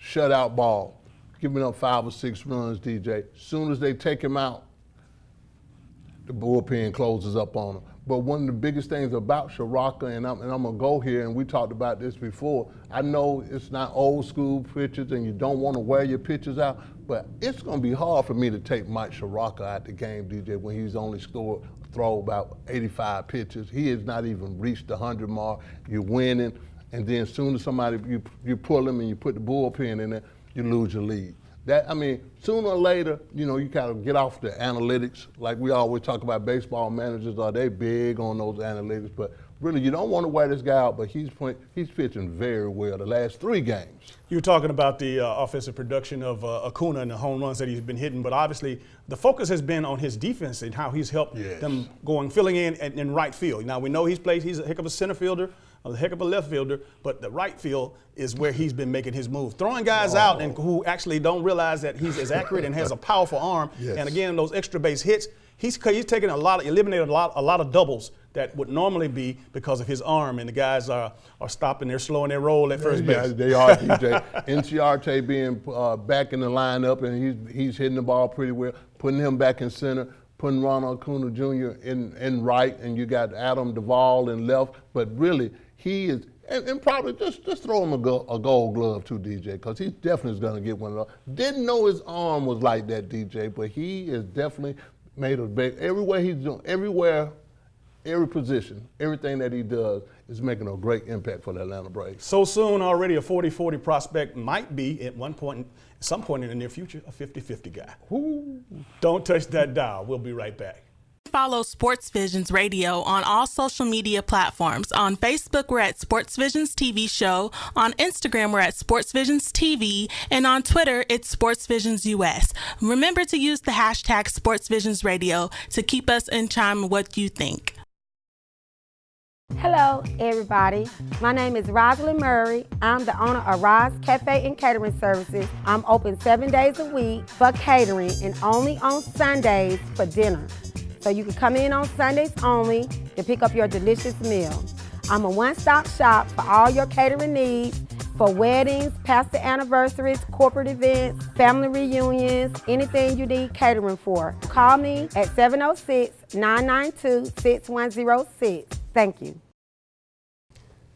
shutout ball, giving up 5 or 6 runs, DJ. As soon as they take him out, the bullpen closes up on him. But one of the biggest things about Soroka, and I'm going to go here, and we talked about this before, I know it's not old school pitchers and you don't want to wear your pitchers out, but it's going to be hard for me to take Mike Soroka out the game, DJ, when he's only throw about 85 pitches. He has not even reached the 100 mark. You're winning, and then as soon as you pull him and you put the bullpen in there, you lose your lead. Sooner or later, you gotta get off the analytics. Like we always talk about baseball managers, are they big on those analytics? But really, you don't want to wear this guy out, but he's pitching very well the last 3 games. You were talking about the offensive production of Acuna and the home runs that he's been hitting, but obviously the focus has been on his defense and how he's helped them filling in right field. Now we know he's a heck of a center fielder, a heck of a left fielder, but the right field is where he's been making his moves. Throwing guys out and who actually don't realize that he's as accurate and has a powerful arm. Yes. And again, those extra base hits, he's taken eliminated a lot of doubles that would normally be because of his arm, and the guys are stopping, they're slowing their roll at first base. Yeah, they are, DJ. Inciarte being back in the lineup, and he's hitting the ball pretty well, putting him back in center, putting Ronald Acuna Jr. in right, and you got Adam Duvall in left. But really, he is, and probably just throw him a gold glove too, DJ, because he definitely is going to get one of those. Didn't know his arm was like that, DJ, but he is definitely made a big, everywhere he's doing, every position, everything that he does is making a great impact for the Atlanta Braves. So soon already a 40-40 prospect might be at some point in the near future, a 50-50 guy. Ooh. Don't touch that dial. We'll be right back. Follow Sports Visions Radio on all social media platforms. On Facebook, we're at Sports Visions TV Show. On Instagram, we're at Sports Visions TV. And on Twitter, it's Sports Visions US. Remember to use the hashtag Sports Visions Radio to keep us in chime with what you think. Hello, everybody. My name is Rosalind Murray. I'm the owner of Roz Cafe and Catering Services. I'm open 7 days a week for catering and only on Sundays for dinner. So you can come in on Sundays only to pick up your delicious meal. I'm a one-stop shop for all your catering needs for weddings, pastor anniversaries, corporate events, family reunions, anything you need catering for. Call me at 706-992-6106. Thank you.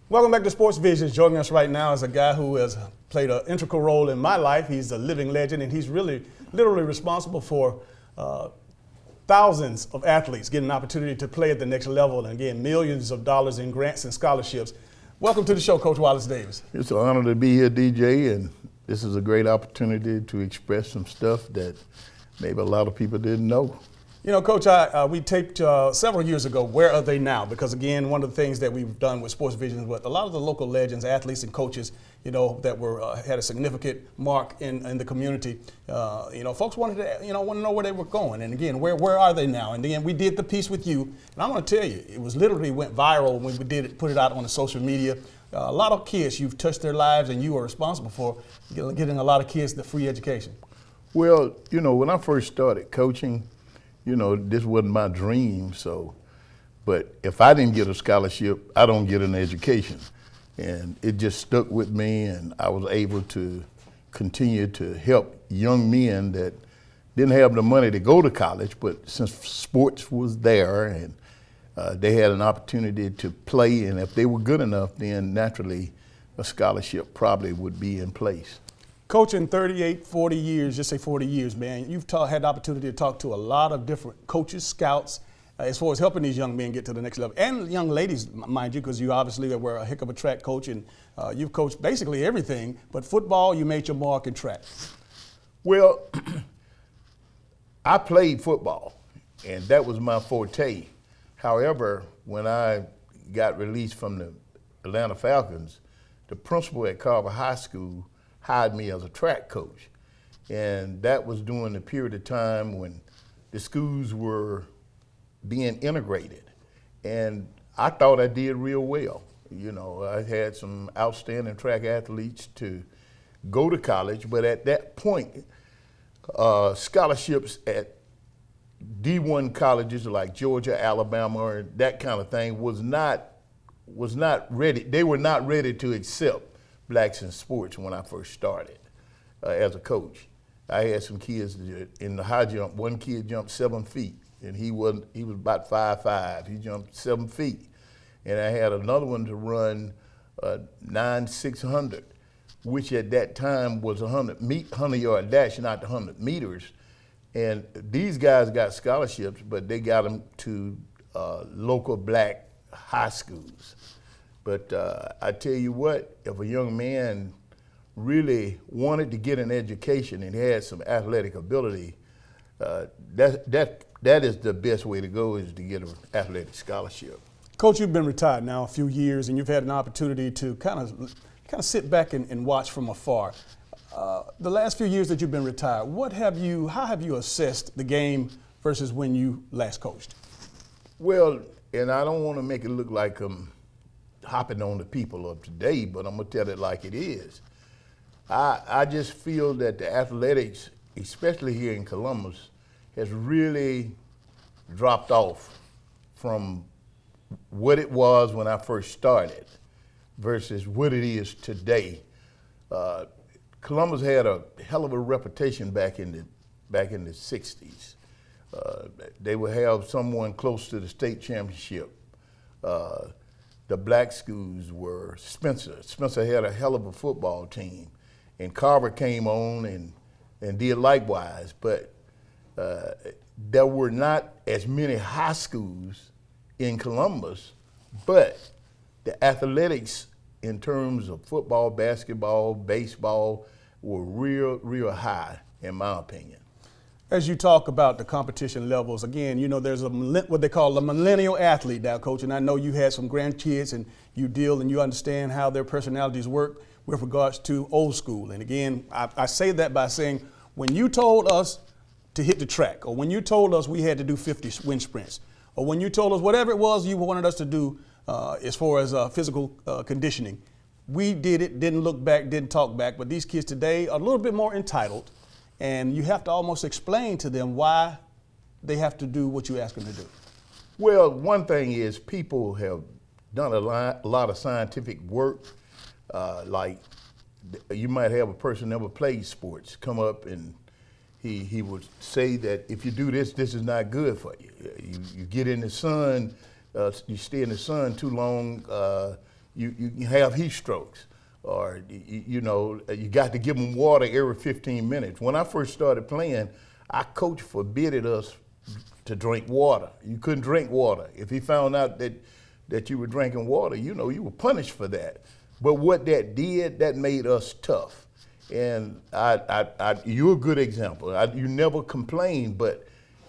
Welcome back to Sports Visions. Joining us right now is a guy who has played an integral role in my life. He's a living legend, and he's really literally responsible for thousands of athletes getting an opportunity to play at the next level, and again, millions of dollars in grants and scholarships. Welcome to the show, Coach Wallace Davis. It's an honor to be here, DJ, and this is a great opportunity to express some stuff that maybe a lot of people didn't know. You know, Coach, we taped several years ago, Where Are They Now? Because again, one of the things that we've done with Sports Vision is with a lot of the local legends, athletes and coaches, you know, that were had a significant mark in the community. You know, folks wanted to, want to know where they were going. And again, where are they now? And then we did the piece with you. And I'm going to tell you, it was literally went viral when we put it out on the social media. A lot of kids, you've touched their lives, and you are responsible for getting a lot of kids the free education. Well, you know, when I first started coaching, you know, this wasn't my dream, but if I didn't get a scholarship, I don't get an education. And it just stuck with me, and I was able to continue to help young men that didn't have the money to go to college, but since sports was there and they had an opportunity to play, and if they were good enough, then naturally a scholarship probably would be in place. Coaching 38, 40 years, just say 40 years, man, you've had the opportunity to talk to a lot of different coaches, scouts, as far as helping these young men get to the next level. And young ladies, mind you, because you obviously were a heck of a track coach, and you've coached basically everything. But football, you made your mark in track. Well, I played football, and that was my forte. However, when I got released from the Atlanta Falcons, the principal at Carver High School hired me as a track coach. And that was during the period of time when the schools were being integrated. And I thought I did real well. You know, I had some outstanding track athletes to go to college, but at that point, scholarships at D1 colleges like Georgia, Alabama, or that kind of thing was not ready. They were not ready to accept blacks in sports when I first started as a coach. I had some kids in the high jump. One kid jumped 7 feet, and he was about 5'5". He jumped 7 feet. And I had another one to run 9,600, which at that time was 100-yard dash, not the 100 meters. And these guys got scholarships, but they got them to local black high schools. But I tell you what, if a young man really wanted to get an education and had some athletic ability, that is the best way to go, is to get an athletic scholarship. Coach, you've been retired now a few years, and you've had an opportunity to kind of sit back and watch from afar. The last few years that you've been retired, how have you assessed the game versus when you last coached? Well, and I don't want to make it look like I'm hopping on the people of today, but I'm gonna tell it like it is. I just feel that the athletics, especially here in Columbus, has really dropped off from what it was when I first started versus what it is today. Columbus had a hell of a reputation back in the 60s. They would have someone close to the state championship. The black schools were Spencer. Spencer had a hell of a football team. And Carver came on and did likewise. But there were not as many high schools in Columbus, but the athletics in terms of football, basketball, baseball were real high, in my opinion. As you talk about the competition levels, again, you know, there's what they call a millennial athlete now, Coach, and I know you had some grandkids and you deal and you understand how their personalities work with regards to old school. And again, I say that by saying, when you told us to hit the track, or when you told us we had to do 50 wind sprints, or when you told us whatever it was you wanted us to do as far as physical conditioning, we did it, didn't look back, didn't talk back. But these kids today are a little bit more entitled, and you have to almost explain to them why they have to do what you ask them to do. Well, one thing is people have done a lot of scientific work. Like you might have a person never played sports come up and he would say that if you do this, this is not good for you. You get in the sun, you stay in the sun too long, you have heat strokes. Or, you know, you got to give them water every 15 minutes. When I first started playing, our coach forbidded us to drink water. You couldn't drink water. If he found out that you were drinking water, you know, you were punished for that. But what that did, that made us tough. And you're a good example. You never complained, but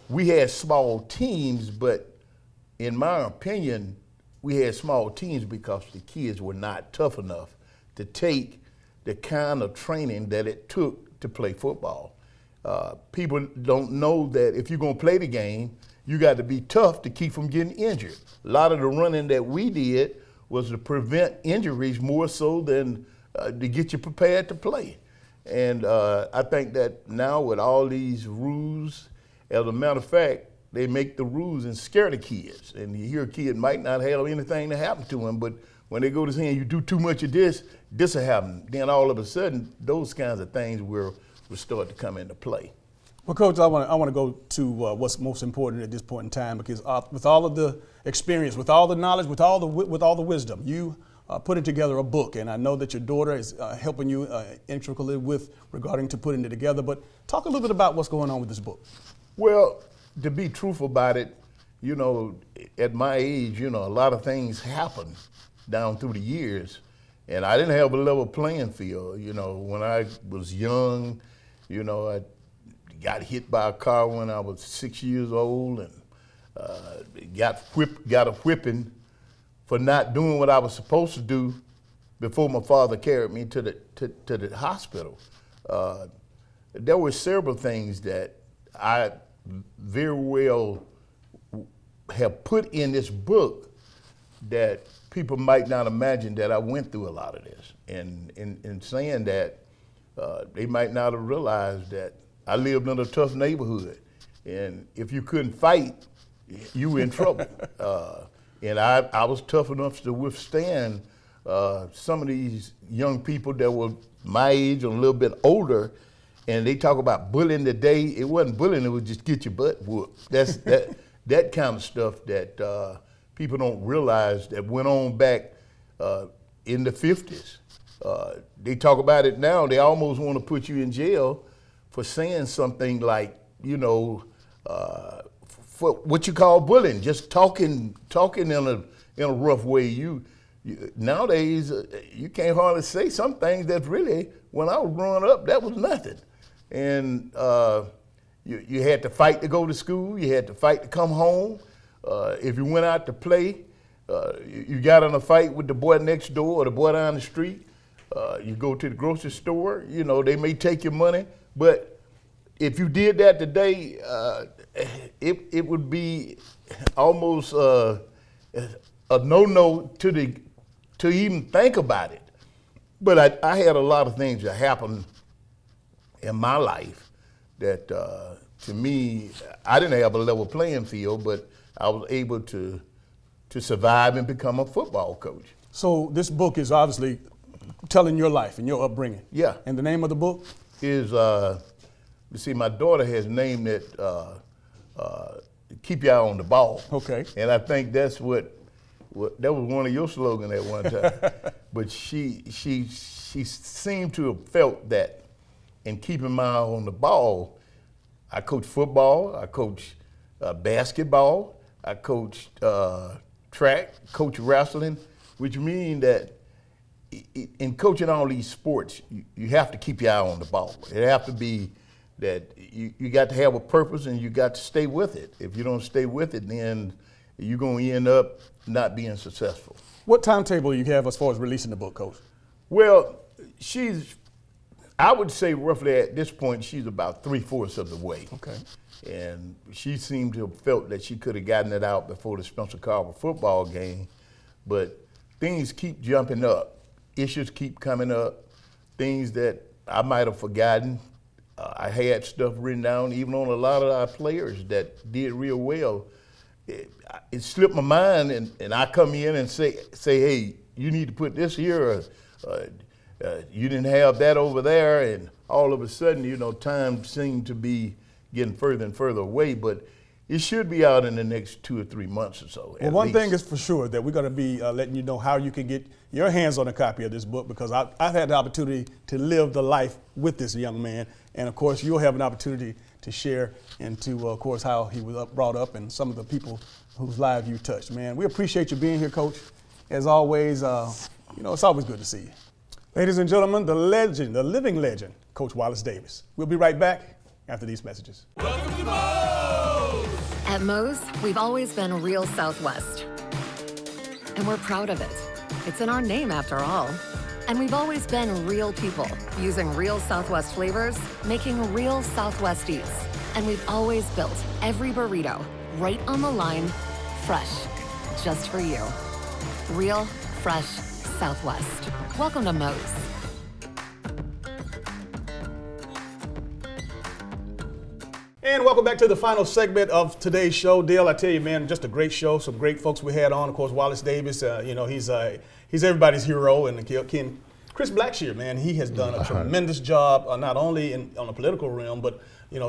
we had small teams, but in my opinion, we had small teams because the kids were not tough enough to take the kind of training that it took to play football. People don't know that if you're gonna play the game, you got to be tough to keep from getting injured. A lot of the running that we did was to prevent injuries more so than to get you prepared to play. And I think that now with all these rules, as a matter of fact, they make the rules and scare the kids. And you hear a kid might not have anything to happen to him, but when they go to saying you do too much of this will happen. Then all of a sudden, those kinds of things will start to come into play. Well, Coach, I want to go to what's most important at this point in time, because with all of the experience, with all the knowledge, with all the wisdom, you putting together a book, and I know that your daughter is helping you intricately with regarding to putting it together. But talk a little bit about what's going on with this book. Well, to be truthful about it, you know, at my age, you know, a lot of things happen down through the years, and I didn't have a level playing field. You know, when I was young, you know, I got hit by a car when I was 6 years old, and got a whipping for not doing what I was supposed to do before my father carried me to the hospital. There were several things that I very well have put in this book that people might not imagine that I went through a lot of this. And in saying that, they might not have realized that I lived in a tough neighborhood. And if you couldn't fight, you were in trouble. And I was tough enough to withstand some of these young people that were my age or a little bit older, and they talk about bullying today. It wasn't bullying, it was just get your butt whooped. That's that kind of stuff that people don't realize that went on back in the 50s. They talk about it now, they almost want to put you in jail for saying something like, you know, for what you call bullying, just talking in a rough way. Nowadays, you can't hardly say some things that really, when I was growing up, that was nothing. And you had to fight to go to school, you had to fight to come home. If you went out to play, you got in a fight with the boy next door or the boy down the street. You go to the grocery store, you know, they may take your money, but if you did that today, it would be almost a no-no to the to even think about it. But I had a lot of things that happened in my life that, to me, I didn't have a level playing field, but I was able to survive and become a football coach. So this book is obviously telling your life and your upbringing. Yeah. And the name of the book? Is, you see, my daughter has named it Keep Your Eye on the Ball. Okay. And I think that's that was one of your slogans at one time. But she seemed to have felt that in keeping my eye on the ball. I coach football, I coach basketball, I coach track, coach wrestling, which means that in coaching all these sports, you have to keep your eye on the ball. It have to be that you got to have a purpose and you got to stay with it. If you don't stay with it, then you're going to end up not being successful. What timetable you have as far as releasing the book, Coach? Well, I would say roughly at this point, she's about 3/4 of the way. Okay. And she seemed to have felt that she could have gotten it out before the Spencer Carver football game, but things keep jumping up. Issues keep coming up, things that I might have forgotten. I had stuff written down, even on a lot of our players that did real well. It slipped my mind, and I come in and say, hey, you need to put this here, you didn't have that over there, and all of a sudden, time seemed to be getting further and further away, but it should be out in the next 2 or 3 months or so. Well, one thing is for sure that we're going to be letting you know how you can get your hands on a copy of this book, because I've had the opportunity to live the life with this young man, and of course you'll have an opportunity to share into, of course, how he was brought up and some of the people whose lives you touched. Man, we appreciate you being here, Coach. As always, it's always good to see you. Ladies and gentlemen, the legend, the living legend, Coach Wallace Davis. We'll be right back after these messages. At Moe's, we've always been real Southwest. And we're proud of it. It's in our name after all. And we've always been real people, using real Southwest flavors, making real Southwest eats. And we've always built every burrito right on the line, fresh, just for you. Real, fresh Southwest. Welcome to Moe's. And welcome back to the final segment of today's show. Dale, I tell you, man, just a great show. Some great folks we had on. Of course, Wallace Davis, he's everybody's hero. And Chris Blackshear, man, he has done a tremendous job, not only on a political realm, but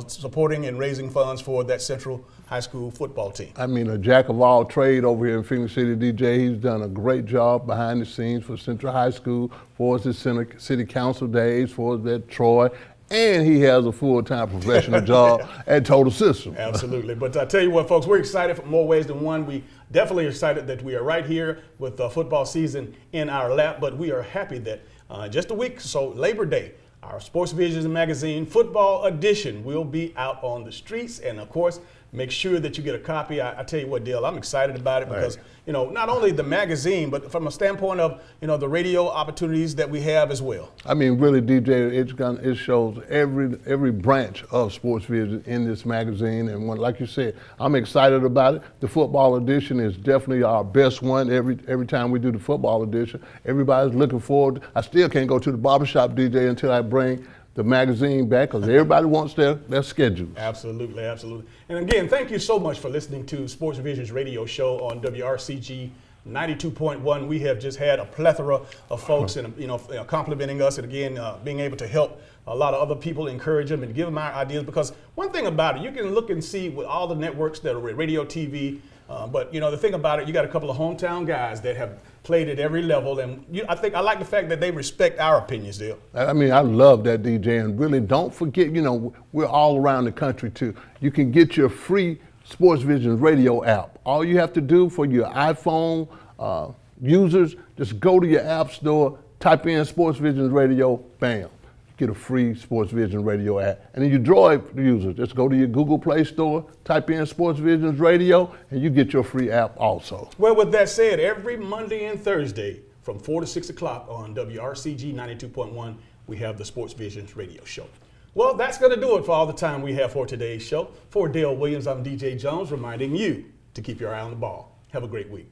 supporting and raising funds for that Central High School football team. I mean, a jack of all trade over here in Phoenix City, DJ. He's done a great job behind the scenes for Central High School, for his city council days, for his at Troy. And he has a full-time professional job at Total System. Absolutely. But I tell you what, folks, we're excited for more ways than one. We definitely are excited that we are right here with the football season in our lap. But we are happy that just a week or so, Labor Day, our Sports Visions magazine football edition will be out on the streets. And, of course, make sure that you get a copy. I tell you what, Dale, I'm excited about it because, not only the magazine, but from a standpoint of, the radio opportunities that we have as well. I mean, really, DJ, it shows every branch of Sports Vision in this magazine. And like you said, I'm excited about it. The football edition is definitely our best one. Every time we do the football edition, everybody's looking forward. I still can't go to the barbershop, DJ, until I bring the magazine back, because everybody wants their schedules. Absolutely, absolutely. And again, thank you so much for listening to Sports Vision's radio show on WRCG 92.1. We have just had a plethora of folks and complimenting us, and again being able to help a lot of other people, encourage them and give them our ideas. Because one thing about it, you can look and see with all the networks that are radio, TV, but the thing about it, you got a couple of hometown guys that have played at every level, and I like the fact that they respect our opinions, Dale. I mean, I love that, DJ, and really don't forget, we're all around the country too. You can get your free Sports Vision radio app. All you have to do for your iPhone users, just go to your app store, type in Sports Vision radio, bam. Get a free Sports Vision radio app. And then your Droid users, just go to your Google Play Store, type in Sports Vision's radio, and you get your free app also. Well, with that said, every Monday and Thursday from 4 to 6 o'clock on WRCG 92.1, we have the Sports Vision's radio show. Well, that's going to do it for all the time we have for today's show. For Dale Williams, I'm DJ Jones, reminding you to keep your eye on the ball. Have a great week.